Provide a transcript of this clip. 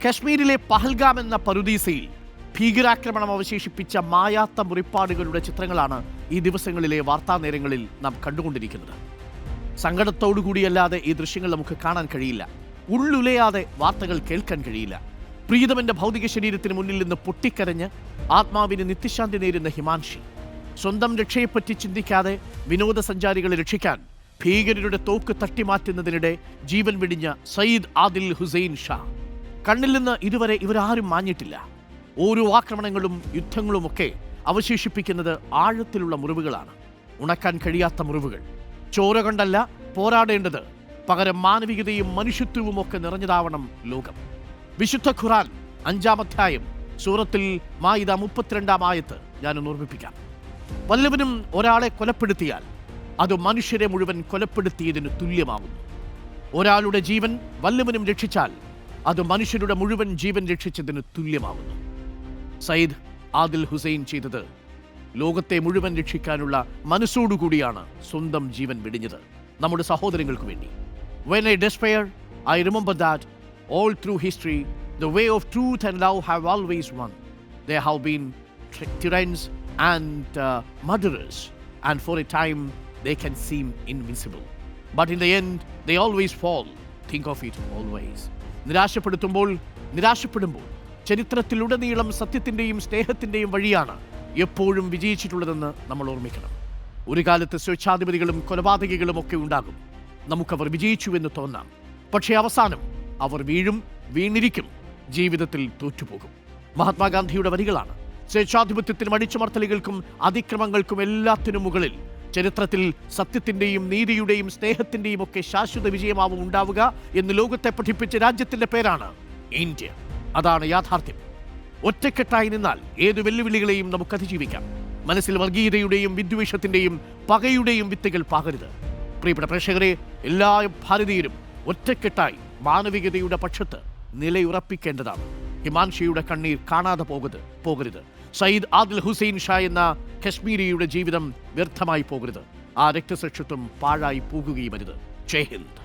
കശ്മീരിലെ പഹൽഗാം എന്ന പറുദീസയിൽ ഭീകരാക്രമണം അവശേഷിപ്പിച്ച മായാത്ത മുറിപ്പാടുകളുടെ ചിത്രങ്ങളാണ് ഈ ദിവസങ്ങളിലെ വാർത്താനേരങ്ങളിൽ നാം കണ്ടുകൊണ്ടിരിക്കുന്നത്. സങ്കടത്തോടുകൂടിയല്ലാതെ ഈ ദൃശ്യങ്ങൾ നമുക്ക് കാണാൻ കഴിയില്ല. ഉള്ളുലയാതെ വാർത്തകൾ കേൾക്കാൻ കഴിയില്ല. പ്രീതമന്റെ ഭൗതിക ശരീരത്തിന് മുന്നിൽ നിന്ന് പൊട്ടിക്കരഞ്ഞ് ആത്മാവിന് നിത്യശാന്തി നേരുന്ന ഹിമാൻഷി, സ്വന്തം രക്ഷയെപ്പറ്റി ചിന്തിക്കാതെ വിനോദസഞ്ചാരികളെ രക്ഷിക്കാൻ ഭീകരരുടെ തോക്ക് തട്ടിമാറ്റുന്നതിനിടെ ജീവൻ വെടിഞ്ഞ സയ്യിദ് ആദിൽ ഹുസൈൻ ഷാ. കണ്ണിൽ നിന്ന് ഇതുവരെ ഇവരാരും മാഞ്ഞിട്ടില്ല. ഓരോ ആക്രമണങ്ങളും യുദ്ധങ്ങളുമൊക്കെ അവശേഷിപ്പിക്കുന്നത് ആഴത്തിലുള്ള മുറിവുകളാണ്, ഉണക്കാൻ കഴിയാത്ത മുറിവുകൾ. ചോര കൊണ്ടല്ല പോരാടേണ്ടത്, പകരം മാനവികതയും മനുഷ്യത്വവും ഒക്കെ നിറഞ്ഞതാവണം ലോകം. വിശുദ്ധ ഖുർആൻ 5-ാം അധ്യായം സൂറത്തിൽ മായിദ 32-ാം ആയത്ത് ഞാനൊന്ന് ഓർമ്മിപ്പിക്കാം. വല്ലവനും ഒരാളെ കൊലപ്പെടുത്തിയാൽ അത് മനുഷ്യരെ മുഴുവൻ കൊലപ്പെടുത്തിയതിന് തുല്യമാകുന്നു. ഒരാളുടെ ജീവൻ വല്ലവനും രക്ഷിച്ചാൽ അത് മനുഷ്യരുടെ മുഴുവൻ ജീവൻ രക്ഷിച്ചതിന് തുല്യമാകുന്നു. സയ്യിദ് ആദിൽ ഹുസൈൻ ചെയ്തത് ലോകത്തെ മുഴുവൻ രക്ഷിക്കാനുള്ള മനസ്സോടുകൂടിയാണ് സ്വന്തം ജീവൻ വെടിഞ്ഞത്, നമ്മുടെ സഹോദരങ്ങൾക്ക് വേണ്ടി. When I despair, I remember that all through history, the way of truth and love have always won. There have been tyrants and murderers, and for a time they can seem invincible. But in the end, they always fall. Think of it always. നിരാശപ്പെടുമ്പോൾ ചരിത്രത്തിലുടനീളം സത്യത്തിൻ്റെയും സ്നേഹത്തിൻ്റെയും വഴിയാണ് എപ്പോഴും വിജയിച്ചിട്ടുള്ളതെന്ന് നമ്മൾ ഓർമ്മിക്കണം. ഒരു കാലത്ത് സ്വേച്ഛാധിപതികളും കൊലപാതകികളും ഒക്കെ ഉണ്ടാകും. നമുക്കവർ വിജയിച്ചുവെന്ന് തോന്നാം, പക്ഷേ അവസാനം അവർ വീണിരിക്കും, ജീവിതത്തിൽ തോറ്റുപോകും. മഹാത്മാഗാന്ധിയുടെ വരികളാണ്. സ്വേച്ഛാധിപത്യത്തിനും അടിച്ചമർത്തലുകൾക്കും അതിക്രമങ്ങൾക്കും എല്ലാത്തിനും മുകളിൽ ചരിത്രത്തിൽ സത്യത്തിൻ്റെയും നീതിയുടെയും സ്നേഹത്തിൻ്റെയും ഒക്കെ ശാശ്വത വിജയമാവും ഉണ്ടാവുക എന്ന് ലോകത്തെ പഠിപ്പിച്ച രാജ്യത്തിൻ്റെ പേരാണ് ഇന്ത്യ. അതാണ് യാഥാർത്ഥ്യം. ഒറ്റക്കെട്ടായി നിന്നാൽ ഏതു വെല്ലുവിളികളെയും നമുക്ക് അതിജീവിക്കാം. മനസ്സിൽ വർഗീയതയുടെയും വിദ്വേഷത്തിൻ്റെയും പകയുടെയും വിത്തുകൾ പാകരുത്. പ്രിയപ്പെട്ട പ്രേക്ഷകരെ, എല്ലാ ഭാരതീയരും ഒറ്റക്കെട്ടായി മാനവികതയുടെ പക്ഷത്ത് നിലയുറപ്പിക്കേണ്ടതാണ്. ഹിമാൻഷിയുടെ കണ്ണീർ കാണാതെ പോകരുത്. സയ്യിദ് ആദിൽ ഹുസൈൻ ഷാ എന്ന കശ്മീരിയുടെ ജീവിതം വ്യർത്ഥമായി പോകരുത്. ആ രക്തസാക്ഷിത്വം പാഴായി പോകുകയും അരുത്. ജയ് ഹിന്ദ്.